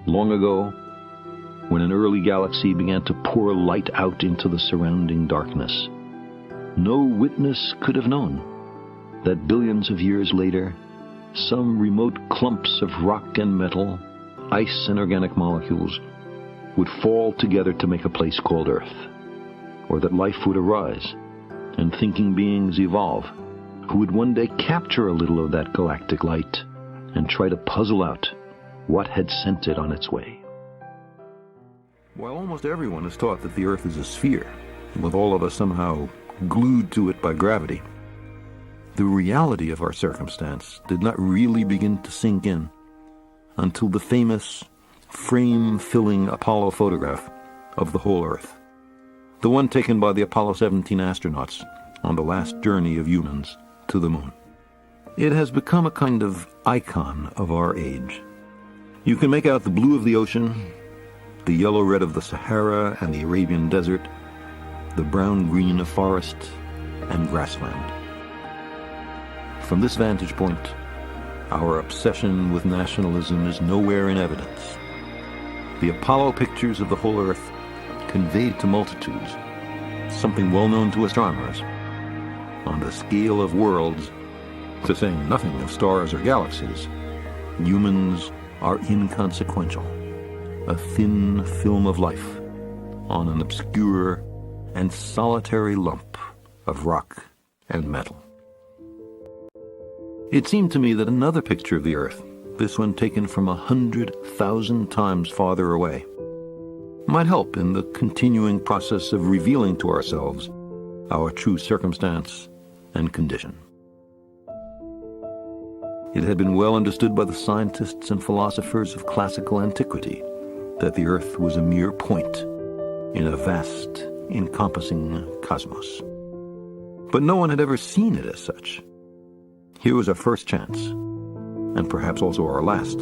long ago, when an early galaxy began to pour light out into the surrounding darkness, no witness could have known that billions of years later, some remote clumps of rock and metal, ice and organic molecules would fall together to make a place called Earth, or that life would arise and thinking beings evolve who would one day capture a little of that galactic light and try to puzzle out what had sent it on its way. While almost everyone is taught that the Earth is a sphere, with all of us somehow glued to it by gravity, the reality of our circumstance did not really begin to sink in until the famous frame-filling Apollo photograph of the whole Earth, the one taken by the Apollo 17 astronauts on the last journey of humans to the moon. It has become a kind of icon of our age. You can make out the blue of the ocean, the yellow-red of the Sahara and the Arabian desert, the brown-green of forest and grassland. From this vantage point, our obsession with nationalism is nowhere in evidence. The Apollo pictures of the whole Earth conveyed to multitudes something well known to astronomers. On the scale of worlds, to say nothing of stars or galaxies, humans are inconsequential, a thin film of life on an obscure and solitary lump of rock and metal. It seemed to me that another picture of the Earth, this one taken from 100,000 times farther away, might help in the continuing process of revealing to ourselves our true circumstance and condition. It had been well understood by the scientists and philosophers of classical antiquity that the Earth was a mere point in a vast, encompassing cosmos. But no one had ever seen it as such. Here was our first chance, and perhaps also our last,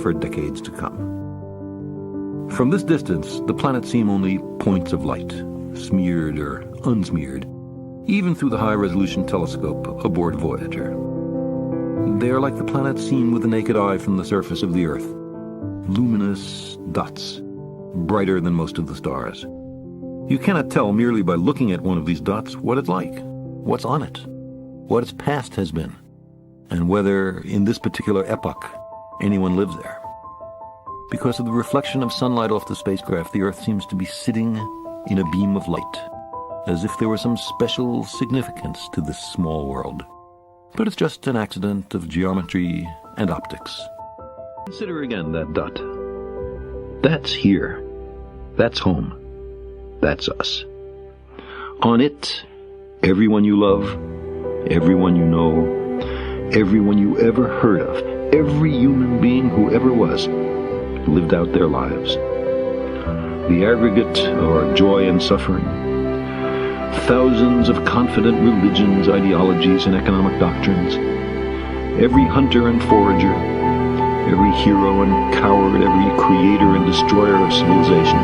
for decades to come. From this distance, the planets seem only points of light, smeared or unsmeared, even through the high-resolution telescope aboard Voyager. They are like the planets seen with the naked eye from the surface of the Earth, luminous dots, brighter than most of the stars. You cannot tell merely by looking at one of these dots what it's like, what's on it, what its past has been, and whether, in this particular epoch, anyone lives there. Because of the reflection of sunlight off the spacecraft, the Earth seems to be sitting in a beam of light, as if there were some special significance to this small world. But it's just an accident of geometry and optics. Consider again that dot. That's here. That's home. That's us. On it, everyone you love, everyone you know, everyone you ever heard of, every human being who ever was, lived out their lives. The aggregate of our joy and suffering, thousands of confident religions, ideologies, and economic doctrines, every hunter and forager, every hero and coward, every creator and destroyer of civilization,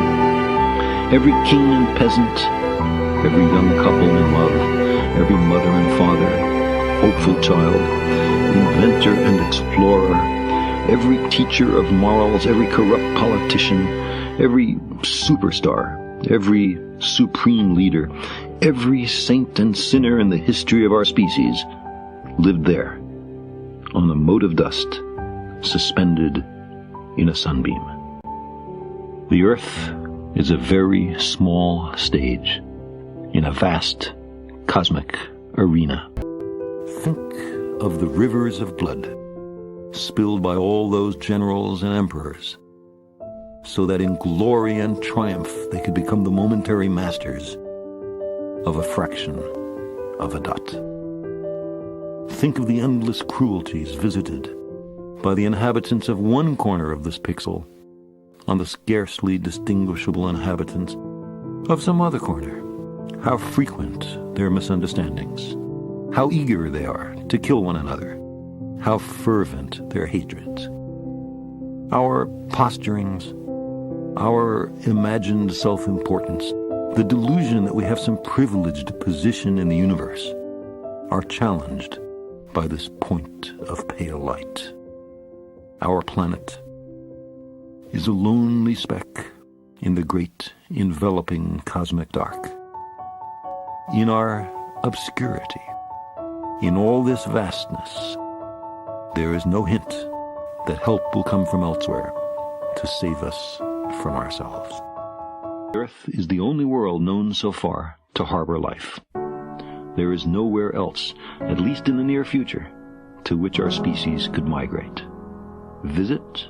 every king and peasant, every young couple in love, every mother and father, hopeful child, inventor and explorer, every teacher of morals, every corrupt politician, every superstar, every supreme leader, every saint and sinner in the history of our species lived there, on a mote of dust, suspended in a sunbeam. The Earth is a very small stage in a vast cosmic arena. Think of the rivers of blood spilled by all those generals and emperors, so that in glory and triumph they could become the momentary masters of a fraction of a dot. Think of the endless cruelties visited by the inhabitants of one corner of this pixel on the scarcely distinguishable inhabitants of some other corner. How frequent their misunderstandings, how eager they are to kill one another, how fervent their hatreds. Our posturings, our imagined self-importance, the delusion that we have some privileged position in the universe, are challenged by this point of pale light. Our planet, is a lonely speck in the great enveloping cosmic dark. In our obscurity, in all this vastness, there is no hint that help will come from elsewhere to save us from ourselves. Earth is the only world known so far to harbor life. There is nowhere else, at least in the near future, to which our species could migrate. Visit?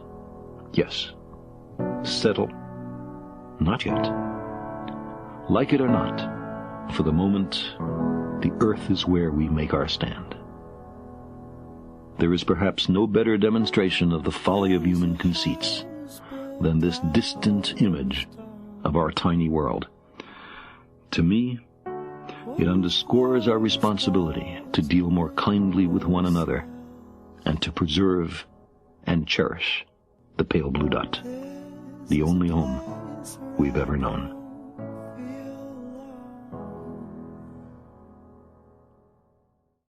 Yes. Settle? Not yet. Like it or not, for the moment, the earth is where we make our stand. There is perhaps no better demonstration of the folly of human conceits than this distant image of our tiny world. To me, it underscores our responsibility to deal more kindly with one another and to preserve and cherish the pale blue dot, the only home we've ever known.